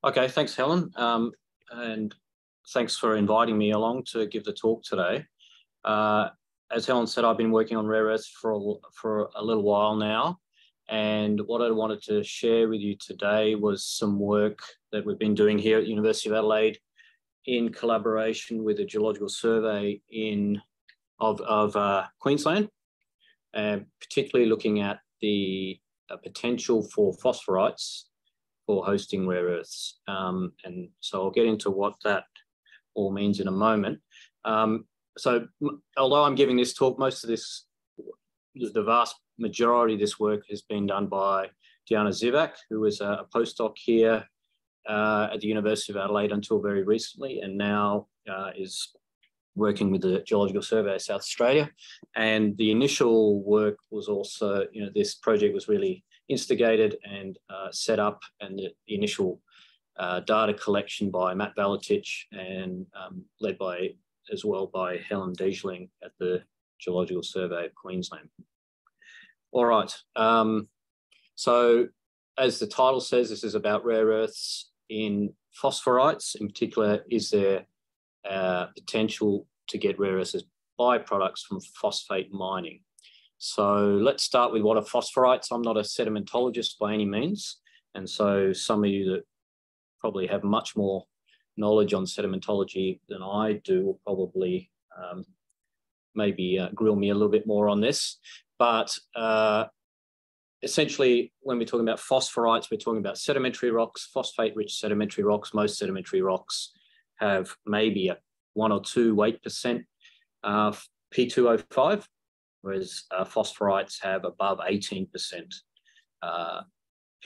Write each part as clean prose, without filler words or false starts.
Okay, thanks, Helen. And thanks for inviting me along to give the talk today. As Helen said, I've been working on rare earths for a little while now. And what I wanted to share with you today was some work that we've been doing here at the University of Adelaide in collaboration with the Geological Survey of Queensland, and particularly looking at the potential for phosphorites for hosting rare earths. And so I'll get into what that all means in a moment. So although I'm giving this talk, most of this, the vast majority of this work has been done by Diana Zivak, who was a postdoc here at the University of Adelaide until very recently, and now is working with the Geological Survey of South Australia. And the initial work was also, this project was really instigated and set up, and the initial data collection by Matt Balatich and led as well by Helen Diesling at the Geological Survey of Queensland. All right, so as the title says, this is about rare earths in phosphorites. In particular, is there potential to get rare earths as byproducts from phosphate mining? So let's start with what are phosphorites. I'm not a sedimentologist by any means, and so some of you that probably have much more knowledge on sedimentology than I do will probably maybe grill me a little bit more on this. But essentially, when we're talking about phosphorites, we're talking about sedimentary rocks, phosphate-rich sedimentary rocks. Most sedimentary rocks have maybe a 1 or 2 weight percent P2O5, whereas phosphorites have above 18%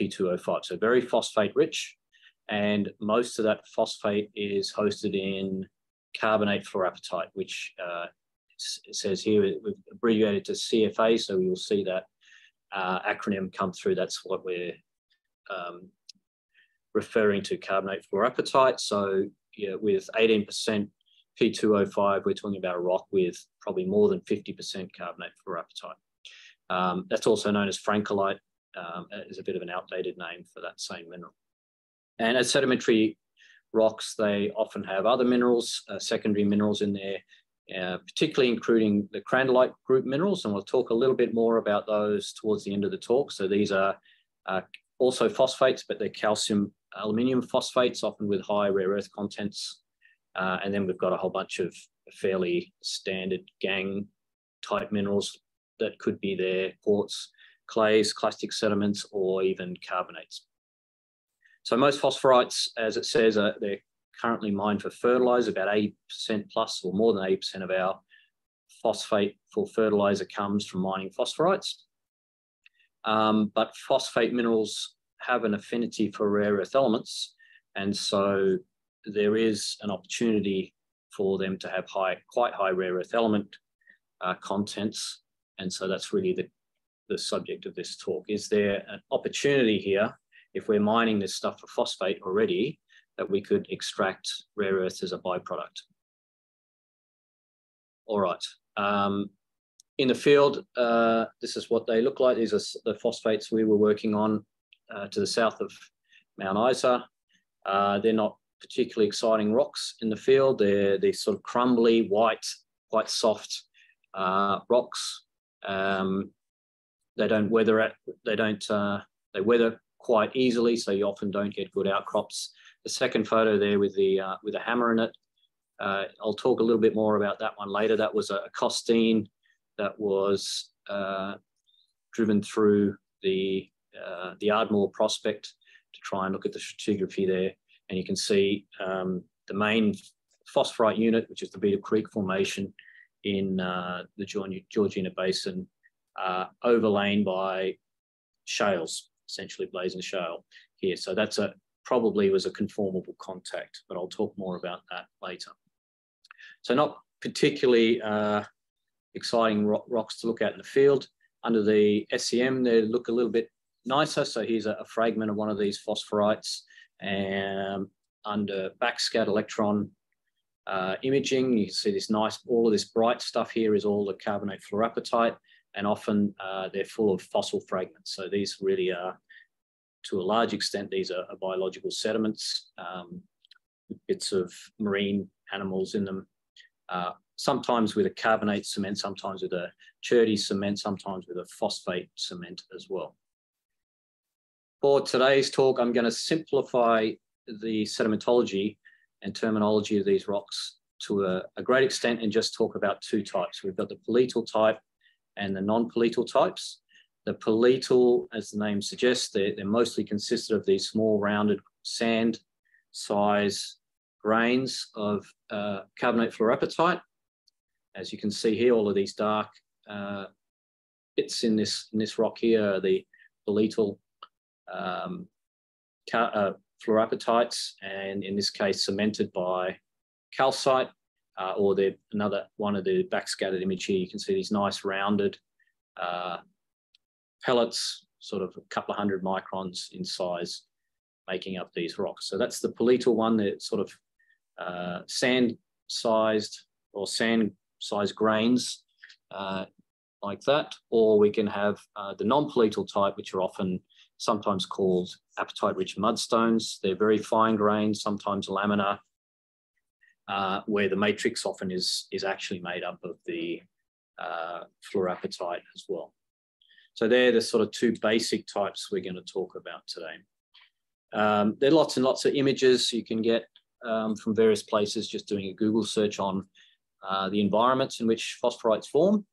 P2O5. So very phosphate-rich, and most of that phosphate is hosted in carbonate fluorapatite, which it says here, we've abbreviated to CFA, so we will see that acronym come through. That's what we're referring to, carbonate fluorapatite. So yeah, with 18% P2O5, we're talking about a rock with probably more than 50% carbonate fluorapatite. That's also known as francolite, is a bit of an outdated name for that same mineral. And as sedimentary rocks, they often have other minerals, secondary minerals in there, particularly including the crandallite group minerals, and we'll talk a little bit more about those towards the end of the talk. So these are also phosphates, but they're calcium aluminium phosphates, often with high rare earth contents. And then we've got a whole bunch of fairly standard gangue type minerals that could be there, quartz, clays, clastic sediments, or even carbonates. So most phosphorites, as it says, they're currently mined for fertilizer. About 80% plus, or more than 80% of our phosphate for fertilizer comes from mining phosphorites. But phosphate minerals have an affinity for rare earth elements, and so there is an opportunity for them to have quite high rare earth element contents. And so that's really the subject of this talk. Is there an opportunity here, if we're mining this stuff for phosphate already, that we could extract rare earths as a byproduct? All right. In the field, this is what they look like. These are the phosphates we were working on to the south of Mount Isa. They're not particularly exciting rocks in the field. They're these sort of crumbly, white, quite soft rocks. They don't weather they weather quite easily, so you often don't get good outcrops. The second photo there with a hammer in it, I'll talk a little bit more about that one later. That was a costine that was driven through the Ardmore prospect to try and look at the stratigraphy there. And you can see the main phosphorite unit, which is the Beetle Creek Formation in the Georgina Basin, overlain by shales, essentially blazing shale here. So that's probably was a conformable contact, but I'll talk more about that later. So not particularly exciting rocks to look at in the field. Under the SEM, they look a little bit nicer. So here's a fragment of one of these phosphorites. And under backscatter electron imaging, you can see this nice, all of this bright stuff here is all the carbonate fluorapatite, and often they're full of fossil fragments. So these really are to a large extent, these are biological sediments, bits of marine animals in them, sometimes with a carbonate cement, sometimes with a cherty cement, sometimes with a phosphate cement as well. For today's talk, I'm going to simplify the sedimentology and terminology of these rocks to a great extent and just talk about two types. We've got the paletal type and the non-paletal types. The paletal, as the name suggests, they're mostly consisted of these small rounded sand size grains of carbonate fluorapatite. As you can see here, all of these dark bits in this rock here are the paletal fluorapatites, and in this case cemented by calcite, or another one of the backscattered image here. You can see these nice rounded pellets, sort of a couple of 100 microns in size, making up these rocks. So that's the paletal one. They're sort of sand-sized or sand-sized grains like that. Or we can have the non-paletal type, which are sometimes called apatite-rich mudstones. They're very fine grained, sometimes laminar, where the matrix often is actually made up of the fluorapatite as well. So they're the sort of two basic types we're going to talk about today. There are lots and lots of images you can get from various places just doing a Google search on the environments in which phosphorites form.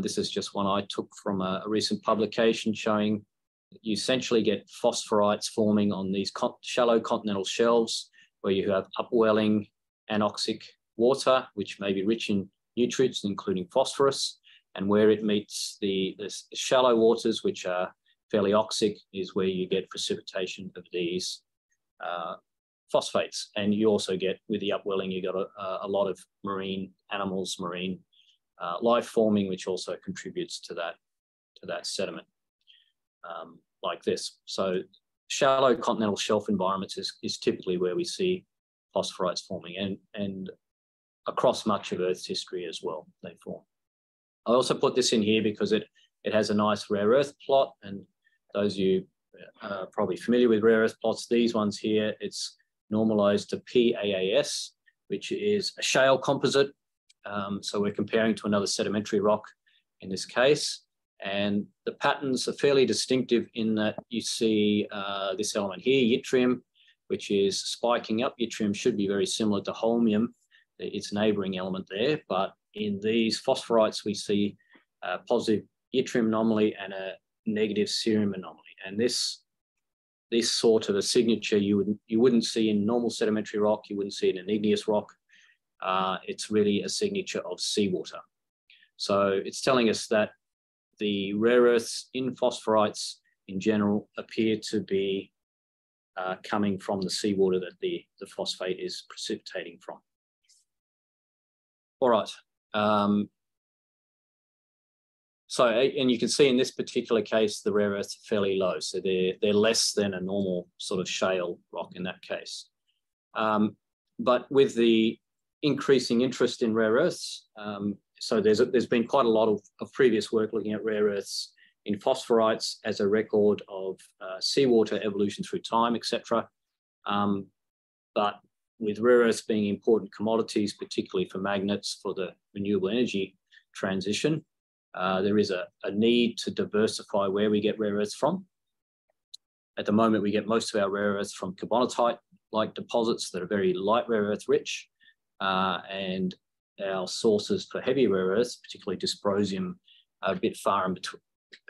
This is just one I took from a recent publication showing that you essentially get phosphorites forming on these shallow continental shelves where you have upwelling anoxic water, which may be rich in nutrients, including phosphorus, and where it meets the shallow waters, which are fairly oxic, is where you get precipitation of these phosphates. And you also get, with the upwelling, you got a lot of marine animals, marine life forming, which also contributes to that sediment, like this. So shallow continental shelf environments is typically where we see phosphorites forming, and across much of Earth's history as well, they form. I also put this in here because it has a nice rare earth plot, and those of you are probably familiar with rare earth plots. These ones here, it's normalized to PAAS, which is a shale composite. So we're comparing to another sedimentary rock in this case. And the patterns are fairly distinctive in that you see this element here, yttrium, which is spiking up. Yttrium should be very similar to holmium, its neighboring element there. But in these phosphorites, we see a positive yttrium anomaly and a negative cerium anomaly. And this sort of a signature you wouldn't see in normal sedimentary rock, you wouldn't see it in igneous rock. It's really a signature of seawater. So it's telling us that the rare earths in phosphorites in general appear to be coming from the seawater that the phosphate is precipitating from. All right. So, and you can see in this particular case, the rare earths are fairly low. So they're less than a normal sort of shale rock in that case. But with the increasing interest in rare earths, so there's been quite a lot of previous work looking at rare earths in phosphorites as a record of seawater evolution through time, etc. But with rare earths being important commodities, particularly for magnets for the renewable energy transition, there is a need to diversify where we get rare earths from. At the moment, we get most of our rare earths from carbonatite-like deposits that are very light rare earth rich, and our sources for heavy rare earths, particularly dysprosium, are a bit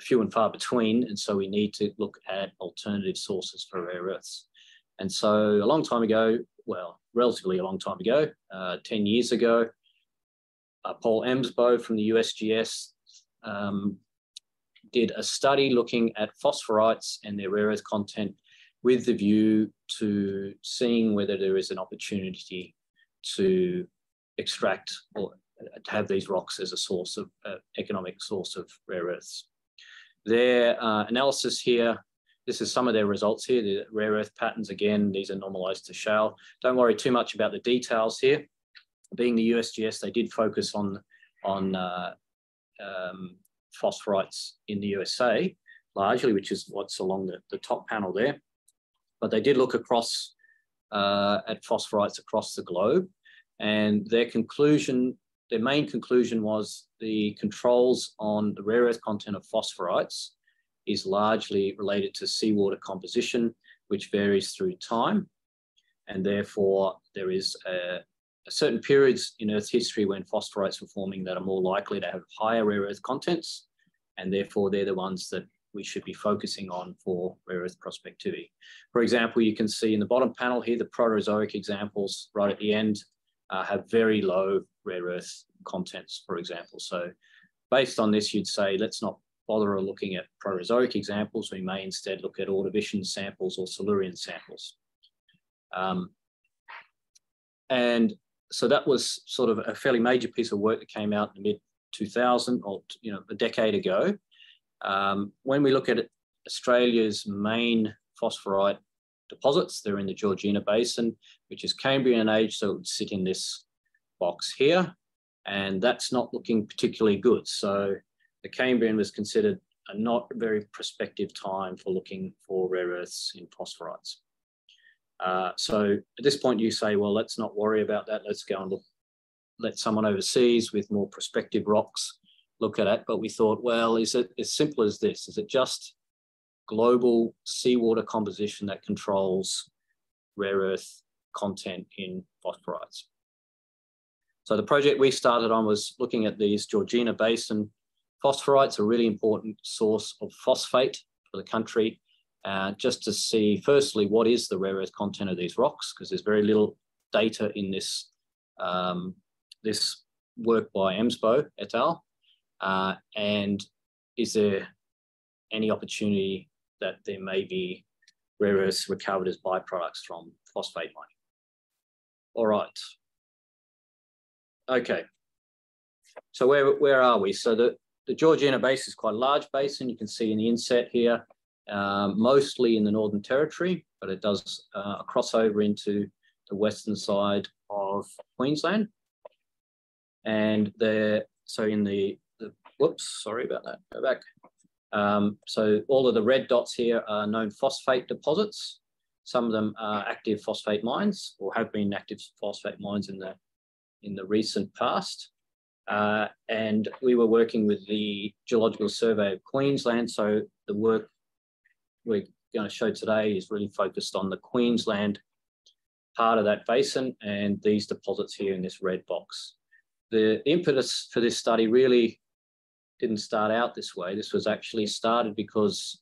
few and far between, and so we need to look at alternative sources for rare earths. And so a long time ago, well, relatively a long time ago, 10 years ago, Paul Emsbo from the USGS did a study looking at phosphorites and their rare earth content with the view to seeing whether there is an opportunity to extract or to have these rocks as a source of economic source of rare earths. Their analysis here, this is some of their results here, the rare earth patterns. Again, these are normalized to shale. Don't worry too much about the details here. Being the USGS, they did focus on phosphorites in the USA, largely, which is what's along the top panel there. But they did look across at phosphorites across the globe, and their main conclusion was the controls on the rare earth content of phosphorites is largely related to seawater composition, which varies through time. And therefore, there is certain periods in Earth's history when phosphorites were forming that are more likely to have higher rare earth contents, and therefore they're the ones that we should be focusing on for rare earth prospectivity. For example, you can see in the bottom panel here, the Proterozoic examples right at the end have very low rare earth contents, for example. So based on this, you'd say, let's not bother looking at Proterozoic examples. We may instead look at Ordovician samples or Silurian samples. And so that was sort of a fairly major piece of work that came out in the mid-2000s, or a decade ago. When we look at Australia's main phosphorite deposits, they're in the Georgina Basin, which is Cambrian age, so it would sit in this box here, and that's not looking particularly good. So the Cambrian was considered a not very prospective time for looking for rare earths in phosphorites. So at this point you say, well, let's not worry about that. Let's go and let someone overseas with more prospective rocks look at it. But we thought, well, is it as simple as this? Is it just global seawater composition that controls rare earth content in phosphorites? So the project we started on was looking at these Georgina Basin phosphorites, a really important source of phosphate for the country, just to see, firstly, what is the rare earth content of these rocks, because there's very little data in this, this work by Emsbo et al. And is there any opportunity that there may be rare earths recovered as byproducts from phosphate mining? All right. Okay. So where are we? So the Georgina Basin is quite a large basin. You can see in the inset here, mostly in the Northern Territory, but it does cross over into the western side of Queensland. And so in the whoops, sorry about that, go back. So all of the red dots here are known phosphate deposits. Some of them are active phosphate mines, or have been active phosphate mines in the recent past. And we were working with the Geological Survey of Queensland. So the work we're going to show today is really focused on the Queensland part of that basin and these deposits here in this red box. The impetus for this study really didn't start out this way. This was actually started because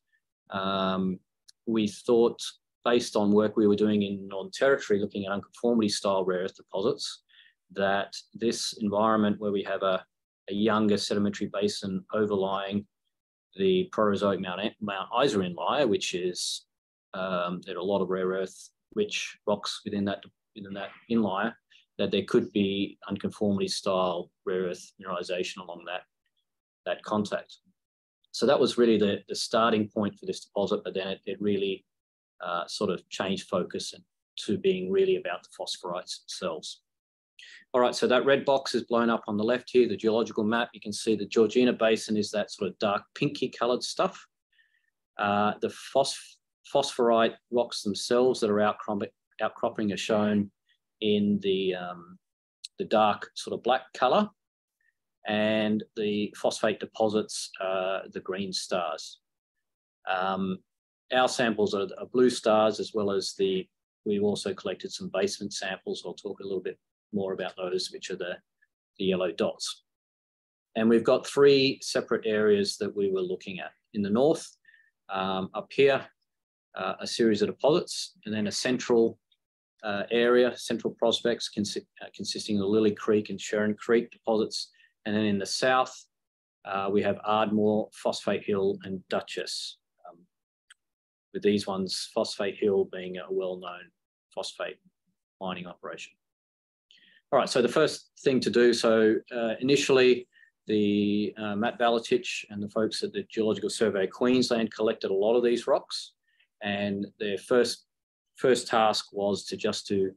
we thought, based on work we were doing in Northern Territory, looking at unconformity style rare earth deposits, that this environment where we have a younger sedimentary basin overlying the Proterozoic Mount Isa inlier, which is, there are a lot of rare earth rich rocks within that inlier, that there could be unconformity style rare earth mineralization along that contact. So that was really the starting point for this deposit, but then it really sort of changed focus to being really about the phosphorites themselves. All right, so that red box is blown up on the left here, the geological map. You can see the Georgina Basin is that sort of dark pinky coloured stuff. The phosphorite rocks themselves that are outcropping are shown in the dark sort of black colour, and the phosphate deposits are the green stars. Our samples are blue stars, as well as we've also collected some basement samples. I'll talk a little bit more about those, which are the yellow dots. And we've got three separate areas that we were looking at. In the north, up here, a series of deposits, and then a central area, central prospects consisting of Lily Creek and Sharon Creek deposits. And then in the south, we have Ardmore, Phosphate Hill, and Duchess. With these ones, Phosphate Hill being a well-known phosphate mining operation. All right, so the first thing to do, so initially the Matt Balatich and the folks at the Geological Survey of Queensland collected a lot of these rocks, and their first task was to just do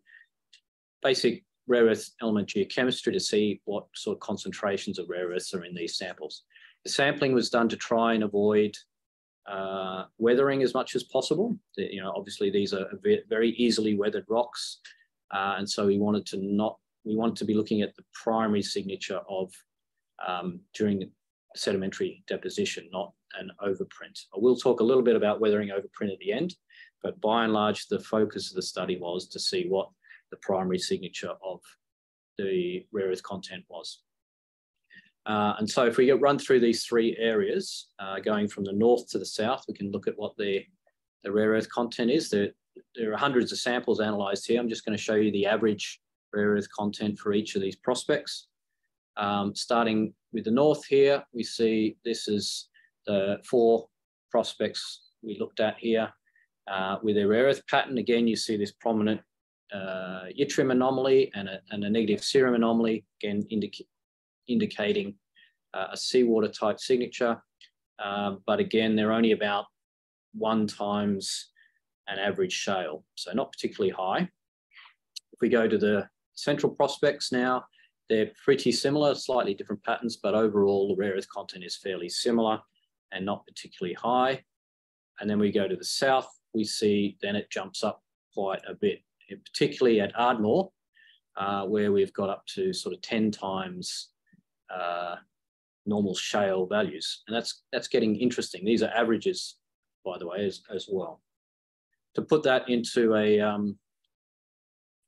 basic rare earth element geochemistry to see what sort of concentrations of rare earths are in these samples. The sampling was done to try and avoid weathering as much as possible. You know, obviously these are very easily weathered rocks, and so we wanted to be looking at the primary signature of during sedimentary deposition, not an overprint. I will talk a little bit about weathering overprint at the end, but by and large, the focus of the study was to see what the primary signature of the rare earth content was. And so if we run through these three areas, going from the north to the south, we can look at what the rare earth content is. There are hundreds of samples analysed here. I'm just going to show you the average rare earth content for each of these prospects. Starting with the north here, we see this is the 4 prospects we looked at here with a rare earth pattern. Again, you see this prominent yttrium anomaly and a negative cerium anomaly, again indicating a seawater type signature. But again, they're only about 1 times an average shale, so not particularly high. If we go to the central prospects now, they're pretty similar, slightly different patterns, but overall the rare earth content is fairly similar and not particularly high. And then we go to the south, we see then it jumps up quite a bit, particularly at Ardmore, where we've got up to sort of 10 times normal shale values. And that's getting interesting. These are averages, by the way, as well. To put that into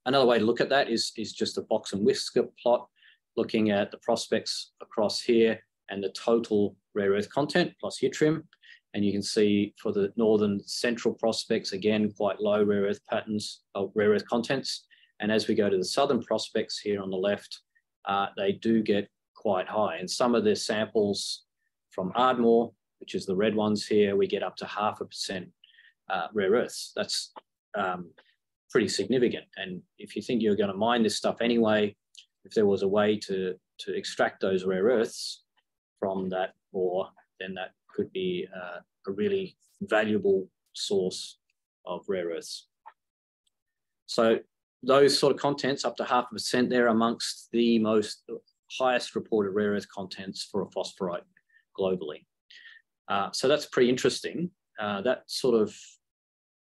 another way to look at that is just a box and whisker plot, looking at the prospects across here and the total rare earth content plus yttrium. And you can see for the northern central prospects, again, quite low rare earth patterns of rare earth contents. And as we go to the southern prospects here on the left, they do get quite high. And some of the samples from Ardmore, which is the red ones here, we get up to 0.5% rare earths. That's pretty significant. And if you think you're going to mine this stuff anyway, if there was a way to extract those rare earths from that ore, then that could be a really valuable source of rare earths. So those sort of contents, up to 0.5%, they're amongst the highest reported rare earth contents for a phosphorite globally. So that's pretty interesting. That sort of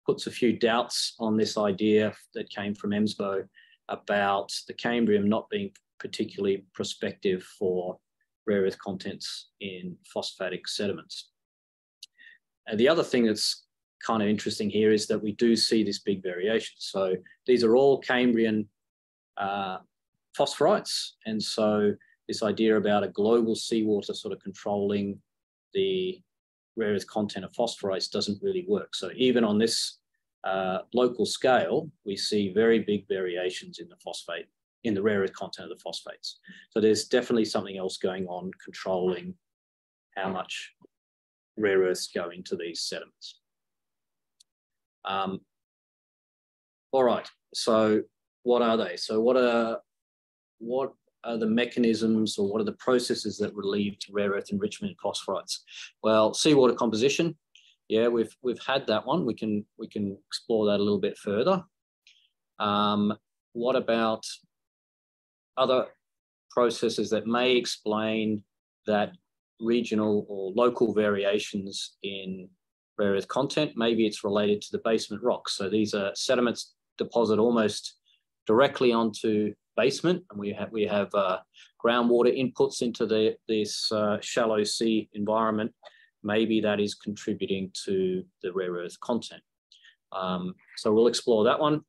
puts a few doubts on this idea that came from EMSBO about the Cambrian not being particularly prospective for rare earth contents in phosphatic sediments. And the other thing that's kind of interesting here is that we do see this big variation. So these are all Cambrian phosphorites. And so this idea about a global seawater sort of controlling the rare earth content of phosphorites doesn't really work. So even on this local scale, we see very big variations in the rare earth content of the phosphates. So there's definitely something else going on controlling how much rare earths go into these sediments. All right, so what are they? So what are the mechanisms, or what are the processes that lead to rare earth enrichment in phosphorites? Well, seawater composition, yeah, we've had that one. We can explore that a little bit further. What about other processes that may explain that regional or local variations in rare earth content? Maybe it's related to the basement rocks. So these are sediments deposit almost directly onto basement, and we have groundwater inputs into this shallow sea environment. Maybe that is contributing to the rare earth content. So we'll explore that one.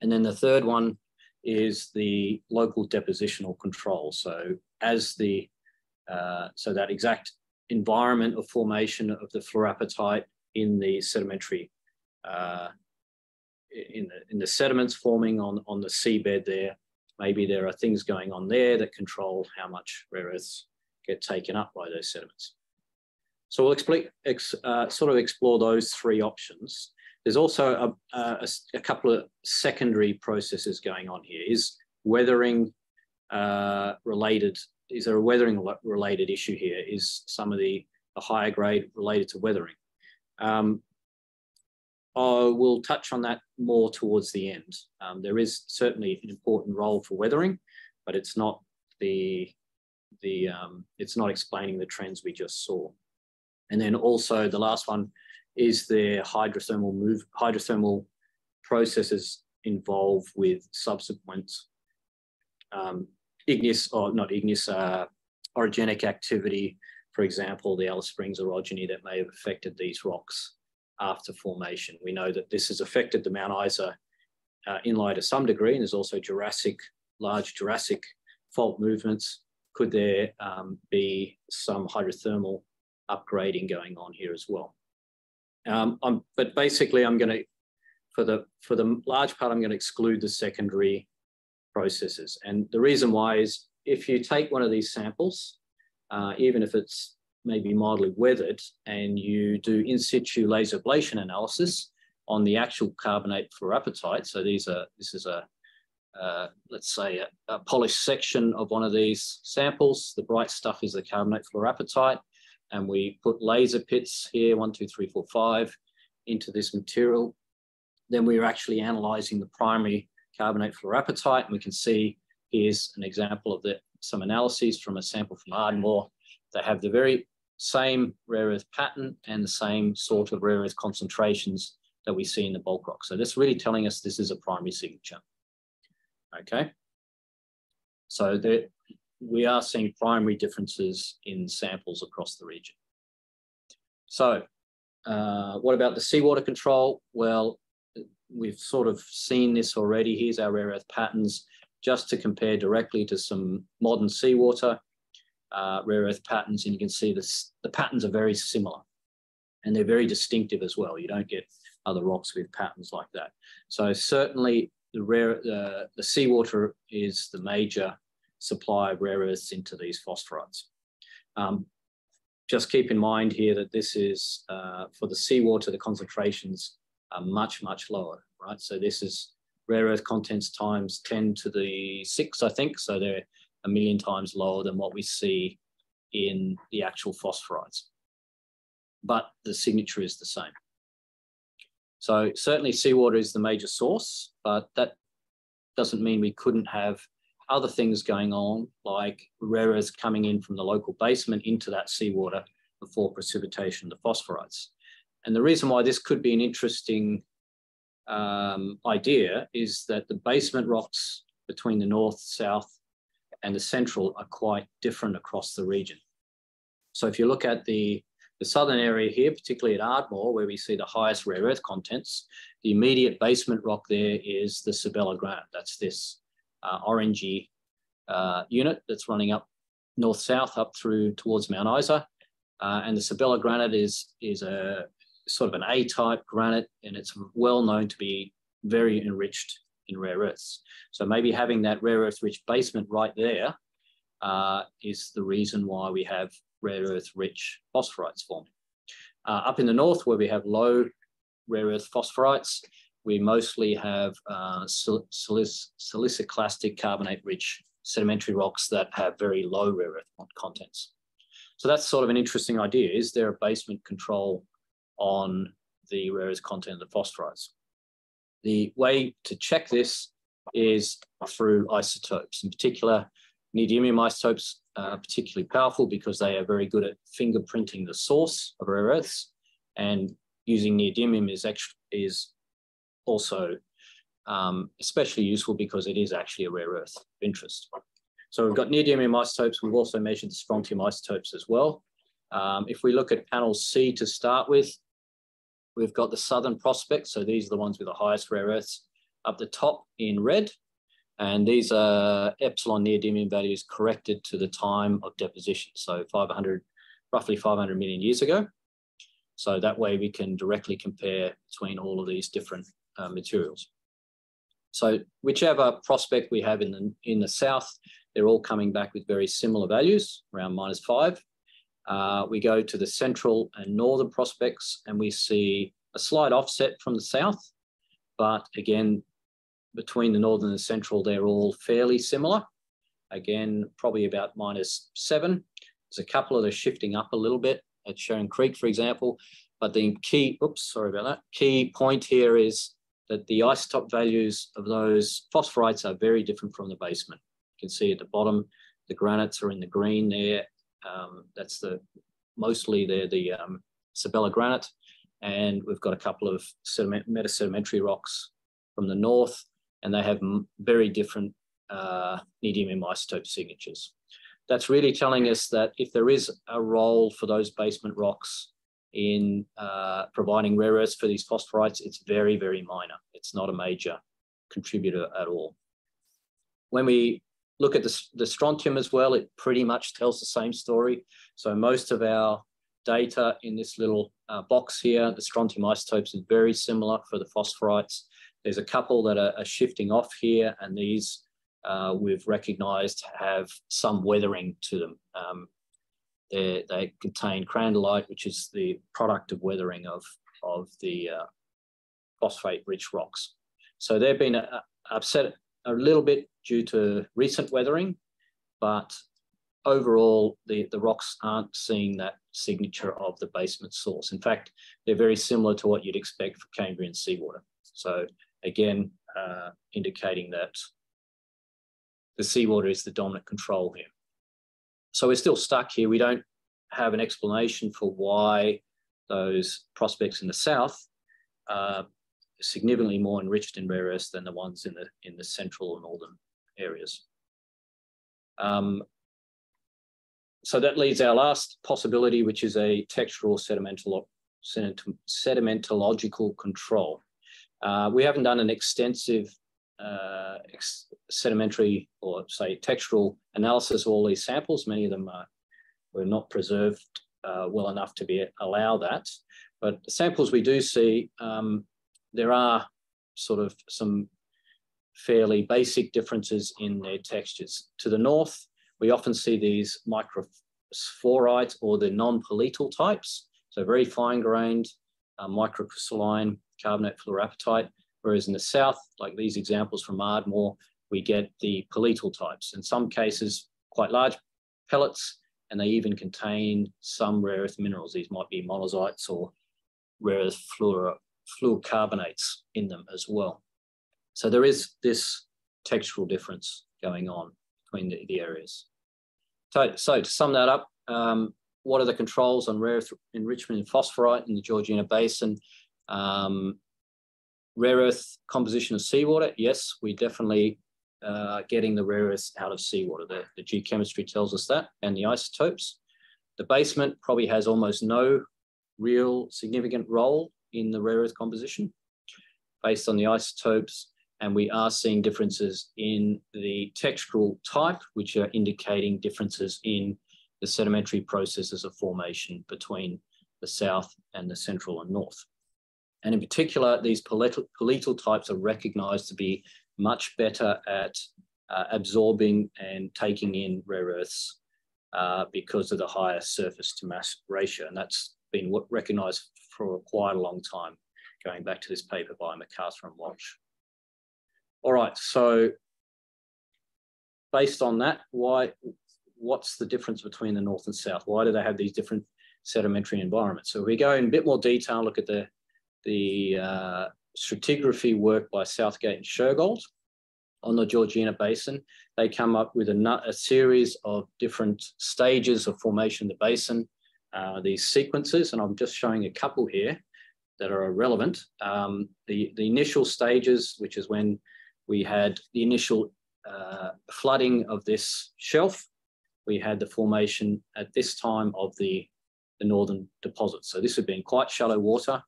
And then the third one is the local depositional control. So as so that exact environment of formation of the fluorapatite in the sedimentary, in the sediments forming on the seabed there, maybe there are things going on there that control how much rare earths get taken up by those sediments. So we'll sort of explore those 3 options. There's also a couple of secondary processes going on here. Is weathering related? Is there a weathering related issue here? Is some of the higher grade related to weathering? We'll touch on that more towards the end. There is certainly an important role for weathering, but it's not it's not explaining the trends we just saw. And then also the last one is their hydrothermal processes involved with subsequent orogenic activity. For example, the Alice Springs orogeny that may have affected these rocks after formation. We know that this has affected the Mount Isa inlay to some degree, and there's also large Jurassic fault movements. Could there be some hydrothermal upgrading going on here as well? But basically, I'm going to, for the large part, I'm going to exclude the secondary processes. And the reason why is if you take one of these samples, even if it's maybe mildly weathered, and you do in situ laser ablation analysis on the actual carbonate fluorapatite, so this is let's say a polished section of one of these samples. The bright stuff is the carbonate fluorapatite, and we put laser pits here, 1, 2, 3, 4, 5, into this material. Then we're actually analysing the primary carbonate fluorapatite, and we can see here's an example of some analyses from a sample from Ardmore. They have the very same rare earth pattern and the same sort of rare earth concentrations that we see in the bulk rock. So that's really telling us this is a primary signature. Okay, so we are seeing primary differences in samples across the region. So what about the seawater control? Well, we've sort of seen this already. Here's our rare earth patterns, just to compare directly to some modern seawater rare earth patterns, and you can see the patterns are very similar, and they're very distinctive as well. You don't get other rocks with patterns like that. So certainly the seawater is the major supply of rare earths into these phosphorites. Just keep in mind here that this is, for the seawater, the concentrations are much, much lower, right? So this is rare earth contents times 10 to the 6, I think. So they're 1 million times lower than what we see in the actual phosphorites. But the signature is the same. So certainly seawater is the major source, but that doesn't mean we couldn't have other things going on, like rare earths coming in from the local basement into that seawater before precipitation of the phosphorites. And the reason why this could be an interesting idea is that the basement rocks between the north, south, and the central are quite different across the region. So if you look at the southern area here, particularly at Ardmore, where we see the highest rare earth contents, the immediate basement rock there is the Sabella granite. That's this orangey unit that's running up north-south up through towards Mount Isa. And the Sabella granite is a sort of an A-type granite, and it's well known to be very enriched in rare earths. So maybe having that rare earth rich basement right there is the reason why we have rare earth rich phosphorites forming. Up in the north, where we have low rare earth phosphorites, we mostly have siliciclastic carbonate rich sedimentary rocks that have very low rare earth contents. So that's sort of an interesting idea. Is there a basement control on the rare earth content of the phosphorites? The way to check this is through isotopes. In particular, neodymium isotopes are particularly powerful because they are very good at fingerprinting the source of rare earths, and using neodymium is also especially useful because it is actually a rare earth of interest. So we've got neodymium isotopes. We've also measured the strontium isotopes as well. If we look at panel C to start with, we've got the southern prospects. So these are the ones with the highest rare earths up the top in red. And these are epsilon neodymium values corrected to the time of deposition. So roughly 500 million years ago. So that way we can directly compare between all of these different materials. So whichever prospect we have in the south, they're all coming back with very similar values, around -5. We go to the central and northern prospects and we see a slight offset from the south, but again, between the northern and the central, they're all fairly similar. Again, probably about -7. There's a couple that are shifting up a little bit at Sharon Creek, for example, but the key point here is that the isotope values of those phosphorites are very different from the basement. You can see at the bottom, the granites are in the green there. That's the mostly they're the Sabella granite, and we've got a couple of metasedimentary rocks from the north, and they have very different neodymium isotope signatures. That's really telling us that if there is a role for those basement rocks in providing rare earths for these phosphorites, it's very, very minor. It's not a major contributor at all. When we look at the strontium as well, it pretty much tells the same story. So most of our data in this little box here, the strontium isotopes is very similar for the phosphorites. There's a couple that are shifting off here, and these we've recognized have some weathering to them. They contain crandallite, which is the product of weathering of the phosphate-rich rocks. So they've been upset a little bit due to recent weathering, but overall, the rocks aren't seeing that signature of the basement source. In fact, they're very similar to what you'd expect for Cambrian seawater. So again, indicating that the seawater is the dominant control here. So we're still stuck here. We don't have an explanation for why those prospects in the south are significantly more enriched in rare earths than the ones in the central and northern areas. So that leaves our last possibility, which is a textural sedimentological control. We haven't done an extensive sedimentary or say textural analysis of all these samples. Many of them were not preserved well enough to allow that. But the samples we do see, there are sort of some fairly basic differences in their textures. To the north, we often see these microphosphorites or the non-paletal types, so very fine-grained microcrystalline carbonate fluorapatite, whereas in the south, like these examples from Ardmore, we get the paletal types. In some cases, quite large pellets, and they even contain some rare earth minerals. These might be monazites or rare earth fluorocarbonates in them as well. So there is this textural difference going on between the areas. So to sum that up, what are the controls on rare earth enrichment in phosphorite in the Georgina Basin? Rare earth composition of seawater, yes, we definitely getting the rare earths out of seawater. The geochemistry tells us that, and the isotopes. The basement probably has almost no real significant role in the rare earth composition based on the isotopes, and we are seeing differences in the textural type, which are indicating differences in the sedimentary processes of formation between the south and the central and north. And in particular, these paletal types are recognized to be much better at absorbing and taking in rare earths because of the higher surface to mass ratio. And that's been recognized for quite a long time, going back to this paper by MacArthur and Walsh. All right, so based on that, what's the difference between the north and south? Why do they have these different sedimentary environments? So we go in a bit more detail, look at the stratigraphy work by Southgate and Shergold on the Georgina Basin. They come up with a series of different stages of formation of the basin, these sequences, and I'm just showing a couple here that are relevant. The initial stages, which is when we had the initial flooding of this shelf, we had the formation at this time of the northern deposits. So this had been quite shallow water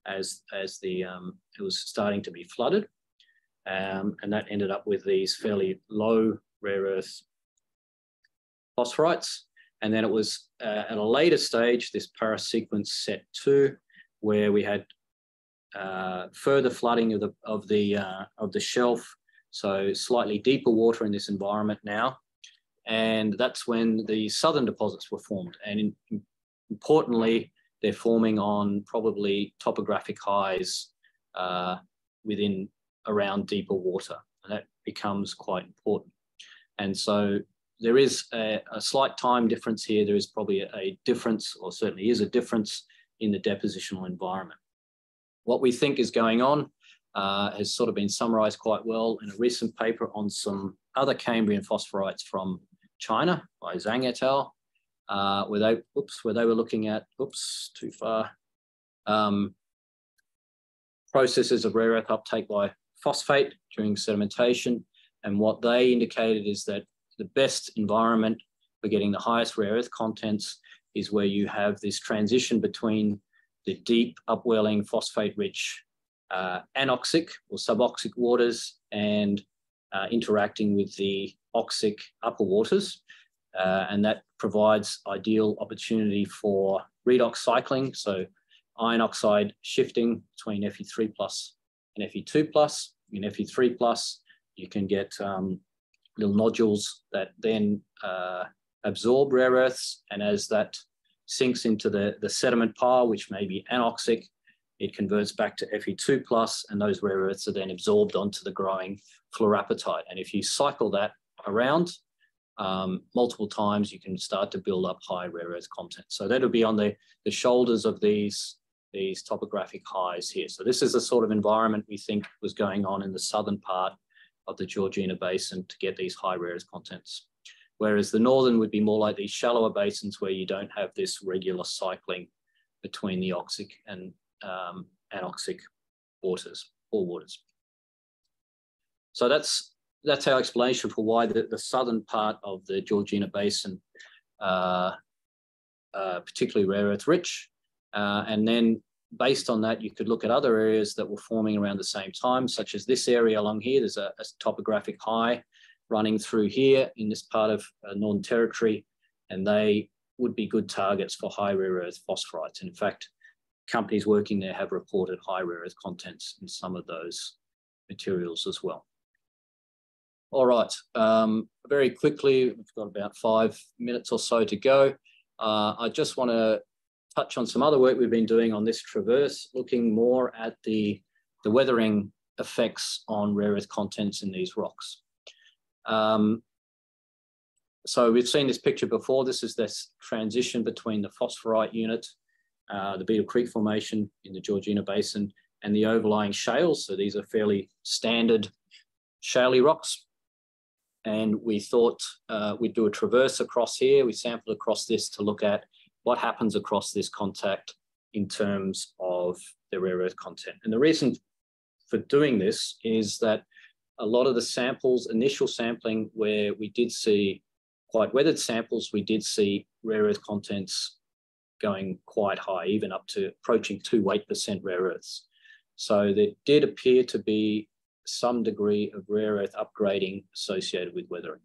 as it was starting to be flooded, and that ended up with these fairly low rare earth phosphorites. And then it was at a later stage, this parasequence set 2, where we had further flooding of the shelf, so slightly deeper water in this environment now, and that's when the southern deposits were formed. And importantly, they're forming on probably topographic highs within around deeper water, and that becomes quite important. And so there is a slight time difference here. There is probably a difference, or certainly is a difference, in the depositional environment. What we think is going on has sort of been summarized quite well in a recent paper on some other Cambrian phosphorites from China by Zhang et al. where they were looking at, too far, processes of rare earth uptake by phosphate during sedimentation. And what they indicated is that the best environment for getting the highest rare earth contents is where you have this transition between the deep upwelling phosphate-rich anoxic or suboxic waters and interacting with the oxic upper waters. And that provides ideal opportunity for redox cycling. So iron oxide shifting between Fe3 plus and Fe2 plus. In Fe3 plus, you can get little nodules that then absorb rare earths. And as that sinks into the sediment pile, which may be anoxic, it converts back to Fe2 plus, and those rare earths are then absorbed onto the growing fluorapatite. And if you cycle that around multiple times, you can start to build up high rare earth content. So that'll be on the shoulders of these topographic highs here. So this is the sort of environment we think was going on in the southern part of the Georgina Basin to get these high rare earth contents. Whereas the northern would be more like these shallower basins where you don't have this regular cycling between the oxic and anoxic waters, or waters. So that's our explanation for why the southern part of the Georgina Basin, particularly rare earth rich. And then based on that, you could look at other areas that were forming around the same time, such as this area along here. There's a topographic high running through here in this part of Northern Territory, and they would be good targets for high rare earth phosphorites. And in fact, companies working there have reported high rare earth contents in some of those materials as well. All right, very quickly, we've got about 5 minutes or so to go. I just want to touch on some other work we've been doing on this traverse, looking more at the weathering effects on rare earth contents in these rocks. So we've seen this picture before. This is this transition between the phosphorite unit, the Beetle Creek Formation in the Georgina Basin, and the overlying shales. So these are fairly standard shaley rocks. And we thought we'd do a traverse across here. We sampled across this to look at what happens across this contact in terms of the rare earth content. And the reason for doing this is that a lot of the samples, initial sampling where we did see quite weathered samples, we did see rare earth contents going quite high, even up to approaching 2% rare earths. So there did appear to be some degree of rare earth upgrading associated with weathering.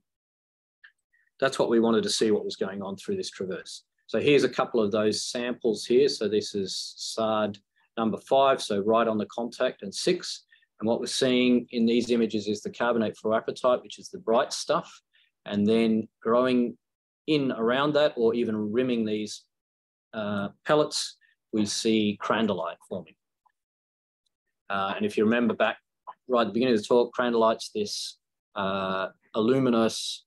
That's what we wanted to see what was going on through this traverse. So here's a couple of those samples here. So this is SARD number 5, so right on the contact, and 6. And what we're seeing in these images is the carbonate fluorapatite, which is the bright stuff. And then growing in around that, or even rimming these pellets, we see crandallite forming. And if you remember back right at the beginning of the talk, crandallite's this aluminous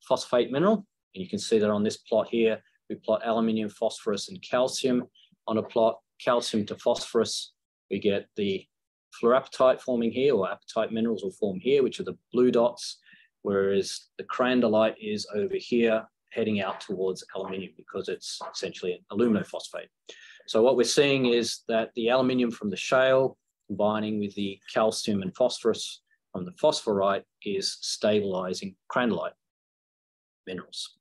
phosphate mineral. And you can see that on this plot here. We plot aluminium, phosphorus, and calcium. On a plot, calcium to phosphorus, we get the fluorapatite forming here, or apatite minerals will form here, which are the blue dots, whereas the crandallite is over here heading out towards aluminium because it's essentially an aluminophosphate. So what we're seeing is that the aluminium from the shale combining with the calcium and phosphorus from the phosphorite is stabilizing crandallite minerals.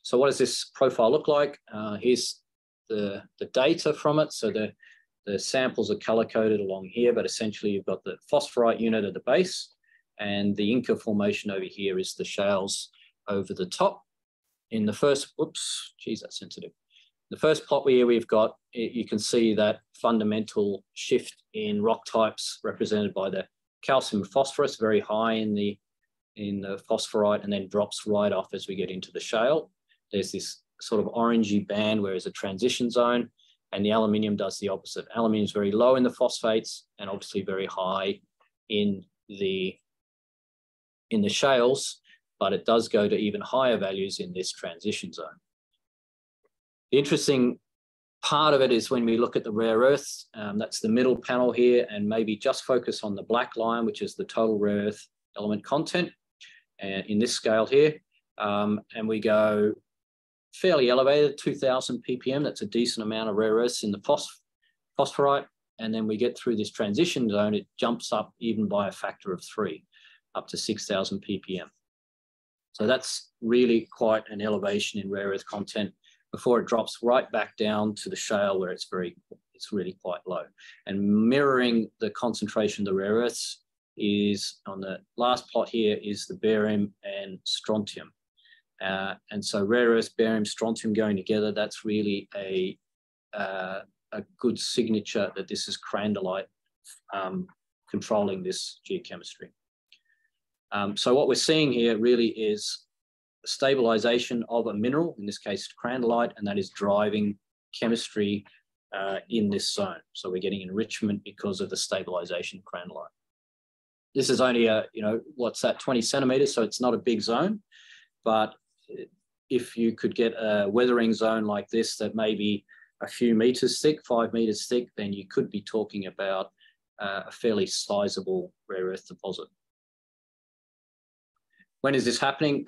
So what does this profile look like? Here's the data from it. So the samples are color-coded along here, but essentially you've got the phosphorite unit at the base, and the Inca formation over here is the shales over the top. In the first, whoops, geez, that's sensitive. The first plot here we've got, you can see that fundamental shift in rock types represented by the calcium and phosphorus, very high in the phosphorite, and then drops right off as we get into the shale. There's this sort of orangey band where there's a transition zone, and the aluminium does the opposite. Aluminium is very low in the phosphates and obviously very high in the shales, but it does go to even higher values in this transition zone. The interesting part of it is when we look at the rare earths, that's the middle panel here, and maybe just focus on the black line, which is the total rare earth element content, and in this scale here, and we go fairly elevated, 2000 ppm. That's a decent amount of rare earths in the phosphorite. And then we get through this transition zone, it jumps up even by a factor of 3, up to 6000 ppm. So that's really quite an elevation in rare earth content before it drops right back down to the shale where it's really quite low. And mirroring the concentration of the rare earths is on the last plot here is the barium and strontium. And so rare earth, barium, strontium going together, that's really a good signature that this is crandallite controlling this geochemistry. So what we're seeing here really is stabilization of a mineral, in this case crandallite, and that is driving chemistry in this zone. So we're getting enrichment because of the stabilization of crandallite. This is only a, what's that, 20 centimeters, so it's not a big zone, but if you could get a weathering zone like this that may be a few meters thick, 5 meters thick, then you could be talking about a fairly sizable rare earth deposit. When is this happening?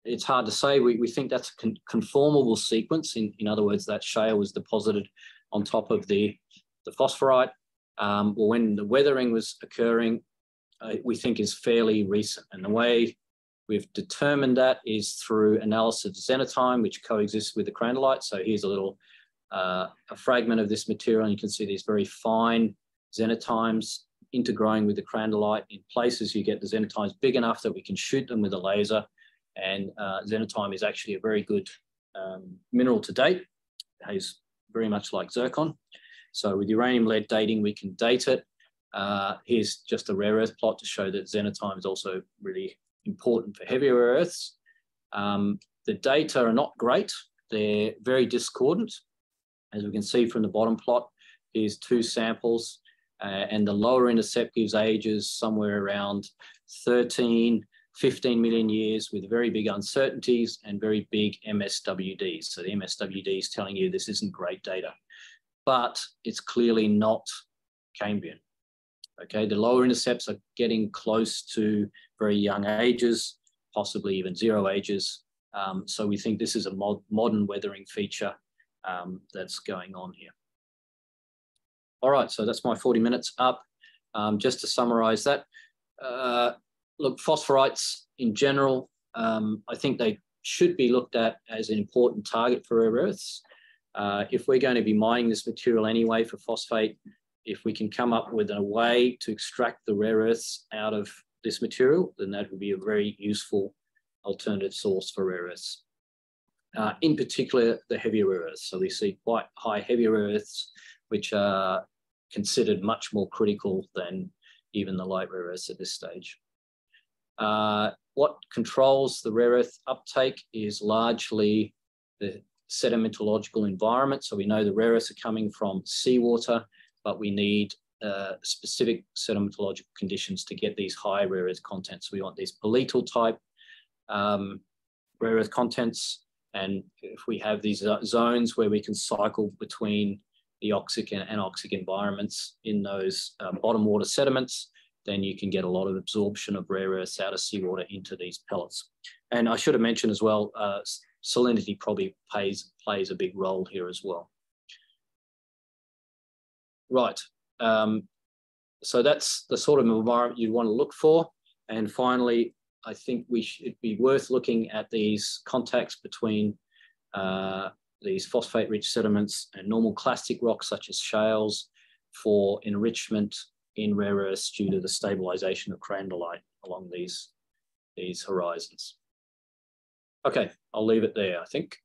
It's hard to say. We think that's a conformable sequence. In other words, that shale was deposited on top of the phosphorite. Well, when the weathering was occurring, we think is fairly recent. And the way we've determined that is through analysis of xenotime, which coexists with the crandallite. So here's a fragment of this material, and you can see these very fine xenotimes intergrowing with the crandallite. In places you get the xenotimes big enough that we can shoot them with a laser, and xenotime is actually a very good mineral to date. It behaves very much like zircon. So with uranium lead dating, we can date it. Here's just a rare earth plot to show that xenotime is also really important for heavier rare earths. The data are not great. They're very discordant. As we can see from the bottom plot, here's 2 samples, and the lower intercept gives ages somewhere around 13, 15 million years with very big uncertainties and very big MSWDs. So the MSWD is telling you this isn't great data, but it's clearly not Cambrian. Okay, the lower intercepts are getting close to very young ages, possibly even 0 ages. So we think this is a modern weathering feature that's going on here. All right, so that's my 40 minutes up. Just to summarize that, look, phosphorites in general, I think they should be looked at as an important target for rare earths. If we're going to be mining this material anyway for phosphate, if we can come up with a way to extract the rare earths out of this material, then that would be a very useful alternative source for rare earths. In particular, the heavier rare earths. So we see quite high heavier rare earths, which are considered much more critical than even the light rare earths at this stage. What controls the rare earth uptake is largely the sedimentological environment. So we know the rare earths are coming from seawater, but we need specific sedimentological conditions to get these high rare earth contents. We want these paletal type rare earth contents. And if we have these zones where we can cycle between the oxic and anoxic environments in those bottom water sediments, then you can get a lot of absorption of rare earths out of seawater into these pellets. And I should have mentioned as well, salinity probably plays a big role here as well. Right, so that's the sort of environment you want to look for. And finally, I think we should be worth looking at these contacts between these phosphate-rich sediments and normal clastic rocks such as shales for enrichment in rare earths due to the stabilization of crandallite along these horizons. Okay, I'll leave it there, I think.